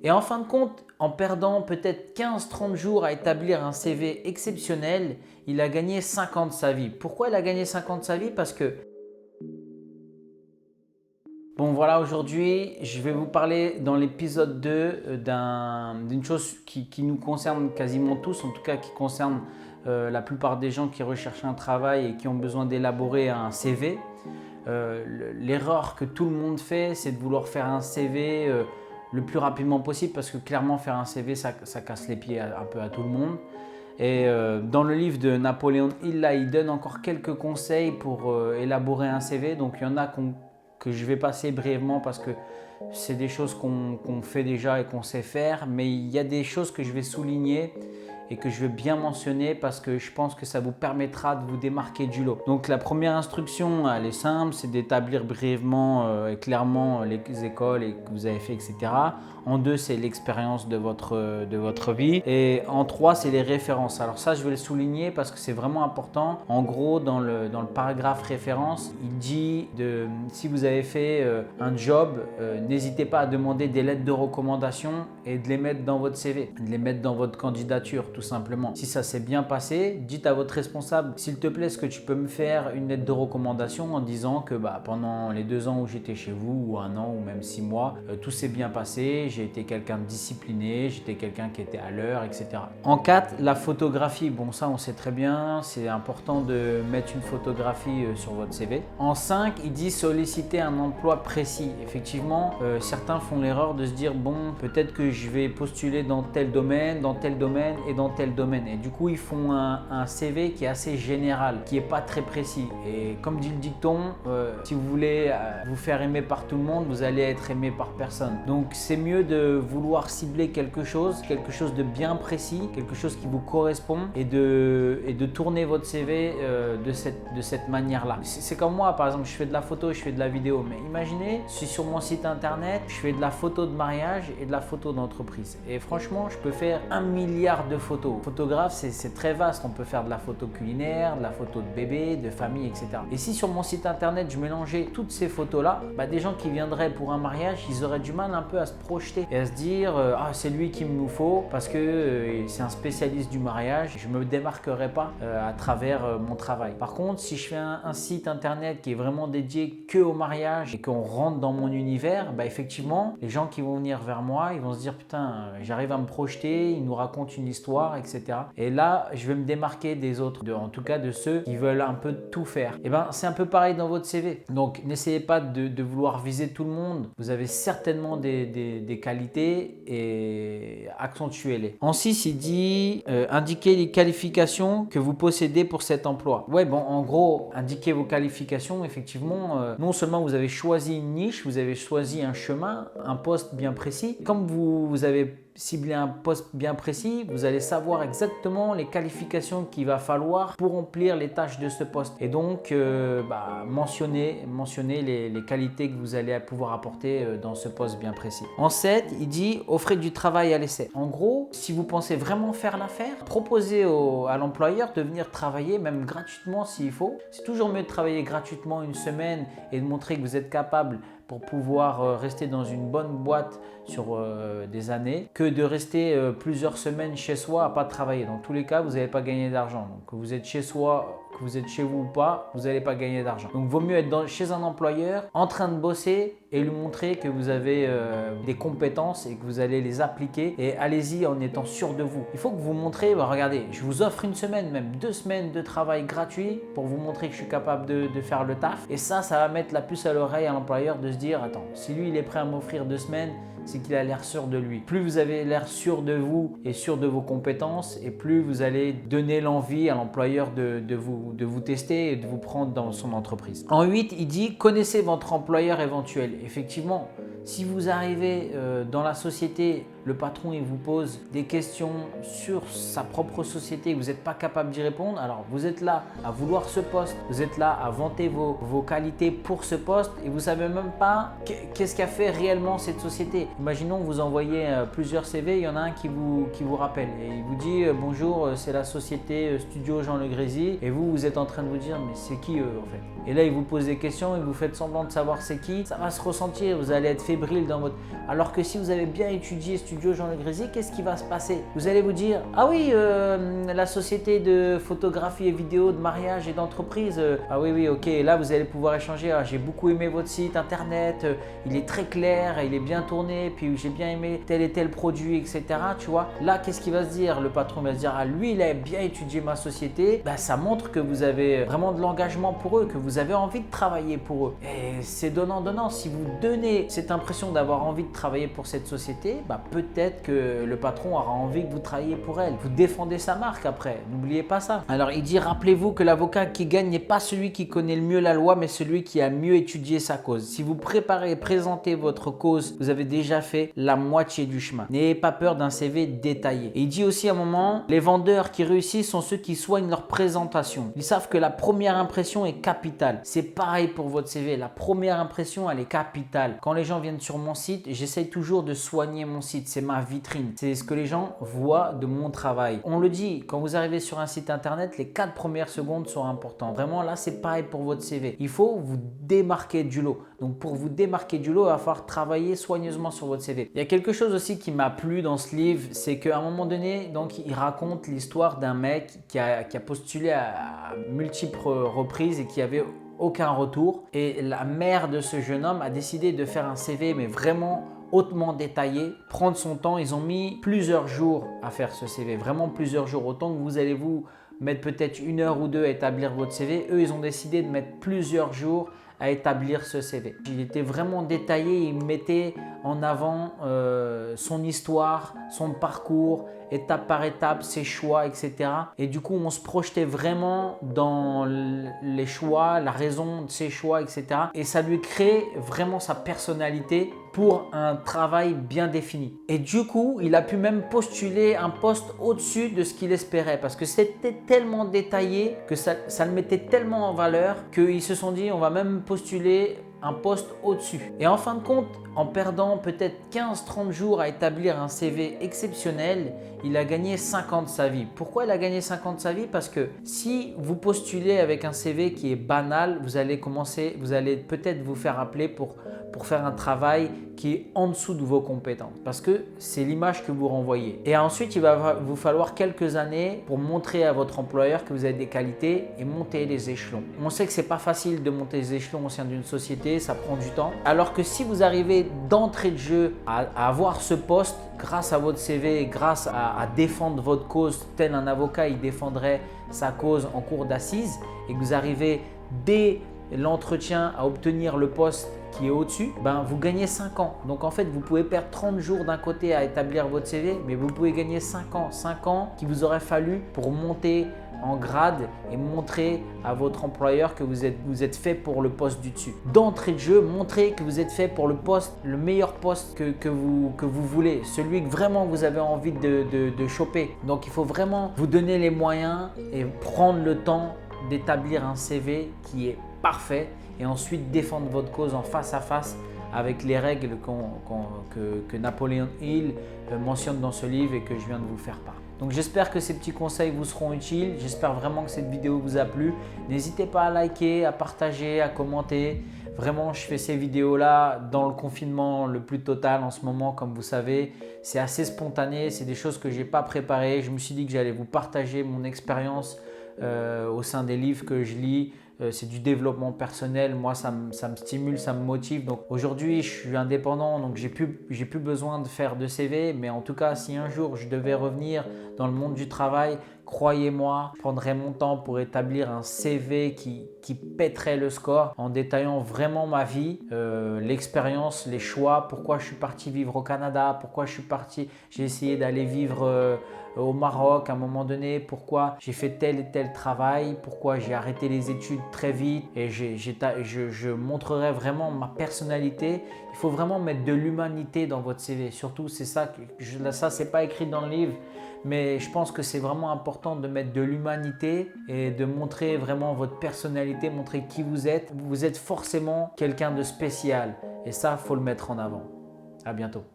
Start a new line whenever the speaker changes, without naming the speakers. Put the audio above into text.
Et en fin de compte, en perdant peut-être 15-30 jours à établir un CV exceptionnel, il a gagné 5 ans de sa vie. Pourquoi il a gagné 5 ans de sa vie? Parce que, bon voilà, aujourd'hui, je vais vous parler dans l'épisode 2 d'une chose qui nous concerne quasiment tous, en tout cas qui concerne la plupart des gens qui recherchent un travail et qui ont besoin d'élaborer un CV. L'erreur que tout le monde fait, c'est de vouloir faire un CV le plus rapidement possible parce que clairement faire un CV, ça casse les pieds un peu à tout le monde. Et dans le livre de Napoléon Hill, là, il donne encore quelques conseils pour élaborer un CV. Donc il y en a que je vais passer brièvement parce que c'est des choses qu'on fait déjà et qu'on sait faire. Mais il y a des choses que je vais souligner et que je veux bien mentionner parce que je pense que ça vous permettra de vous démarquer du lot. Donc la première instruction, elle est simple, c'est d'établir brièvement et clairement les écoles et que vous avez fait, etc. En 2, c'est l'expérience de votre vie. Et en 3, c'est les références. Alors ça, je vais le souligner parce que c'est vraiment important. En gros, dans le paragraphe référence, il dit si vous avez fait un job, n'hésitez pas à demander des lettres de recommandation et de les mettre dans votre CV, de les mettre dans votre candidature tout simplement. Si ça s'est bien passé, dites à votre responsable, s'il te plaît, est-ce que tu peux me faire une lettre de recommandation en disant que pendant les 2 ans où j'étais chez vous, ou 1 an, ou même 6 mois, tout s'est bien passé, j'ai été quelqu'un de discipliné, j'étais quelqu'un qui était à l'heure, etc. En 4, la photographie. Bon, ça on sait très bien, c'est important de mettre une photographie sur votre CV. En 5, il dit solliciter un emploi précis. Effectivement, certains font l'erreur de se dire, bon, peut-être que je vais postuler dans tel domaine et dans tel domaine. Et du coup, ils font un CV qui est assez général, qui n'est pas très précis. Et comme dit le dicton, si vous voulez vous faire aimer par tout le monde, vous allez être aimé par personne. Donc, c'est mieux de vouloir cibler quelque chose de bien précis, quelque chose qui vous correspond et de tourner votre CV de cette manière-là. C'est comme moi, par exemple, je fais de la photo, je fais de la vidéo. Mais imaginez, je suis sur mon site internet, je fais de la photo de mariage et de la photo d'entreprise. Et franchement, je peux faire 1 milliard de photos. Photographe, c'est très vaste. On peut faire de la photo culinaire, de la photo de bébé, de famille, etc. Et si sur mon site internet, je mélangeais toutes ces photos-là, des gens qui viendraient pour un mariage, ils auraient du mal un peu à se projeter et à se dire ah, c'est lui qu'il nous faut parce que c'est un spécialiste du mariage. Je ne me démarquerai pas à travers mon travail. Par contre, si je fais un site internet qui est vraiment dédié que au mariage et qu'on rentre dans mon univers, effectivement, les gens qui vont venir vers moi, ils vont se dire putain, j'arrive à me projeter, il nous raconte une histoire, etc. Et là, je vais me démarquer des autres, en tout cas de ceux qui veulent un peu tout faire. Et c'est un peu pareil dans votre CV. Donc, n'essayez pas de vouloir viser tout le monde. Vous avez certainement des qualités et accentuez-les. En 6, il dit indiquez les qualifications que vous possédez pour cet emploi. Ouais, bon, en gros, indiquez vos qualifications. Effectivement, non seulement vous avez choisi une niche, vous avez choisi un chemin, un poste bien précis. Comme vous avez ciblé un poste bien précis, vous allez savoir exactement les qualifications qu'il va falloir pour remplir les tâches de ce poste. Et donc, mentionnez les qualités que vous allez pouvoir apporter dans ce poste bien précis. En 7, il dit offrez du travail à l'essai. En gros, si vous pensez vraiment faire l'affaire, proposez à l'employeur de venir travailler, même gratuitement s'il faut. C'est toujours mieux de travailler gratuitement 1 semaine et de montrer que vous êtes capable pour pouvoir rester dans une bonne boîte sur des années que de rester plusieurs semaines chez soi à pas travailler. Dans tous les cas, vous n'allez pas gagner d'argent. Donc que vous êtes chez soi, que vous êtes chez vous ou pas, vous n'allez pas gagner d'argent. Donc vaut mieux être chez un employeur en train de bosser et lui montrer que vous avez des compétences et que vous allez les appliquer, et allez-y en étant sûr de vous. Il faut que vous montrez, regardez, je vous offre 1 semaine, même 2 semaines de travail gratuit pour vous montrer que je suis capable de faire le taf, et ça va mettre la puce à l'oreille à l'employeur de se dire attends, si lui il est prêt à m'offrir 2 semaines, c'est qu'il a l'air sûr de lui. Plus vous avez l'air sûr de vous et sûr de vos compétences, et plus vous allez donner l'envie à l'employeur de vous tester et de vous prendre dans son entreprise. En 8, il dit connaissez votre employeur éventuel. Effectivement, si vous arrivez dans la société, le patron il vous pose des questions sur sa propre société, vous n'êtes pas capable d'y répondre, alors vous êtes là à vouloir ce poste, vous êtes là à vanter vos qualités pour ce poste et vous ne savez même pas qu'est-ce qu'a fait réellement cette société. Imaginons que vous envoyez plusieurs CV, il y en a un qui vous rappelle et il vous dit bonjour, c'est la société Studio Jean Le Grézy, et vous êtes en train de vous dire mais c'est qui eux en fait. Et là il vous pose des questions et vous faites semblant de savoir c'est qui, ça va se ressentir, vous allez être fébrile dans votre… Alors que si vous avez bien étudié Studio Jean-Luc Grézy, qu'est-ce qui va se passer? Vous allez vous dire, ah oui, la société de photographie et vidéo de mariage et d'entreprise, ah oui, oui, ok, là vous allez pouvoir échanger, ah, j'ai beaucoup aimé votre site internet, il est très clair, il est bien tourné, puis j'ai bien aimé tel et tel produit, etc. Tu vois, là, qu'est-ce qu'il va se dire? Le patron va se dire, ah lui, il a bien étudié ma société, bah, ça montre que vous avez vraiment de l'engagement pour eux, que vous avez envie de travailler pour eux. Et c'est donnant-donnant. Si vous donnez cette impression d'avoir envie de travailler pour cette société, bah, peut-être que le patron aura envie que vous travailliez pour elle. Vous défendez sa marque après, n'oubliez pas ça. Alors il dit, rappelez-vous que l'avocat qui gagne n'est pas celui qui connaît le mieux la loi, mais celui qui a mieux étudié sa cause. Si vous préparez et présentez votre cause, vous avez déjà fait la moitié du chemin. N'ayez pas peur d'un CV détaillé. Et il dit aussi à un moment, les vendeurs qui réussissent sont ceux qui soignent leur présentation. Ils savent que la première impression est capitale. C'est pareil pour votre CV. La première impression, elle est capitale. Quand les gens viennent sur mon site, j'essaye toujours de soigner mon site. C'est ma vitrine. C'est ce que les gens voient de mon travail. On le dit, quand vous arrivez sur un site internet, les 4 premières secondes sont importantes. Vraiment, là, c'est pareil pour votre CV. Il faut vous démarquer du lot. Donc, pour vous démarquer du lot, il va falloir travailler soigneusement sur votre CV. Il y a quelque chose aussi qui m'a plu dans ce livre, c'est qu'à un moment donné, donc, il raconte l'histoire d'un mec qui a postulé à multiples reprises et qui avait aucun retour. Et la mère de ce jeune homme a décidé de faire un CV, mais vraiment hautement détaillé, prendre son temps. Ils ont mis plusieurs jours à faire ce CV, vraiment plusieurs jours. Autant que vous allez vous mettre peut-être 1 heure ou 2 à établir votre CV, eux, ils ont décidé de mettre plusieurs jours à établir ce CV. Il était vraiment détaillé, il mettait en avant son histoire, son parcours, étape par étape, ses choix, etc. Et du coup, on se projetait vraiment dans les choix, la raison de ses choix, etc. Et ça lui crée vraiment sa personnalité pour un travail bien défini. Et du coup, il a pu même postuler un poste au-dessus de ce qu'il espérait parce que c'était tellement détaillé que ça le mettait tellement en valeur qu'ils se sont dit on va même postuler un poste au-dessus. Et en fin de compte, en perdant peut-être 15-30 jours à établir un CV exceptionnel, il a gagné 5 ans de sa vie. Pourquoi il a gagné 5 ans de sa vie? Parce que si vous postulez avec un CV qui est banal, vous allez peut-être vous faire appeler pour faire un travail qui est en dessous de vos compétences parce que c'est l'image que vous renvoyez. Et ensuite, il va vous falloir quelques années pour montrer à votre employeur que vous avez des qualités et monter les échelons. On sait que c'est pas facile de monter les échelons au sein d'une société, ça prend du temps. Alors que si vous arrivez d'entrée de jeu à avoir ce poste grâce à votre CV, grâce à défendre votre cause, tel un avocat, il défendrait sa cause en cour d'assises et que vous arrivez dès l'entretien à obtenir le poste qui est au-dessus, ben vous gagnez 5 ans. Donc en fait, vous pouvez perdre 30 jours d'un côté à établir votre CV, mais vous pouvez gagner 5 ans. 5 ans qu'il vous aurait fallu pour monter en grade et montrer à votre employeur que vous êtes fait pour le poste du dessus. D'entrée de jeu, montrez que vous êtes fait pour le poste, le meilleur poste que vous voulez, celui que vraiment vous avez envie de choper. Donc il faut vraiment vous donner les moyens et prendre le temps d'établir un CV qui est parfait et ensuite défendre votre cause en face à face avec les règles que Napoléon Hill mentionne dans ce livre et que je viens de vous faire part. Donc j'espère que ces petits conseils vous seront utiles. J'espère vraiment que cette vidéo vous a plu. N'hésitez pas à liker, à partager, à commenter. Vraiment, je fais ces vidéos-là dans le confinement le plus total en ce moment, comme vous savez. C'est assez spontané, c'est des choses que je n'ai pas préparées. Je me suis dit que j'allais vous partager mon expérience au sein des livres que je lis. C'est du développement personnel. Moi, ça me stimule, ça me motive. Donc aujourd'hui, je suis indépendant, donc j'ai plus besoin de faire de CV. Mais en tout cas, si un jour je devais revenir dans le monde du travail, croyez-moi, je prendrais mon temps pour établir un CV qui pèterait le score en détaillant vraiment ma vie, l'expérience, les choix, pourquoi je suis parti vivre au Canada, pourquoi j'ai essayé d'aller vivre au Maroc à un moment donné, pourquoi j'ai fait tel et tel travail, pourquoi j'ai arrêté les études très vite et je montrerai vraiment ma personnalité. Il faut vraiment mettre de l'humanité dans votre CV, surtout c'est ça, ça c'est pas écrit dans le livre, mais je pense que c'est vraiment important de mettre de l'humanité et de montrer vraiment votre personnalité, montrer qui vous êtes. Vous êtes forcément quelqu'un de spécial et ça, il faut le mettre en avant. À bientôt.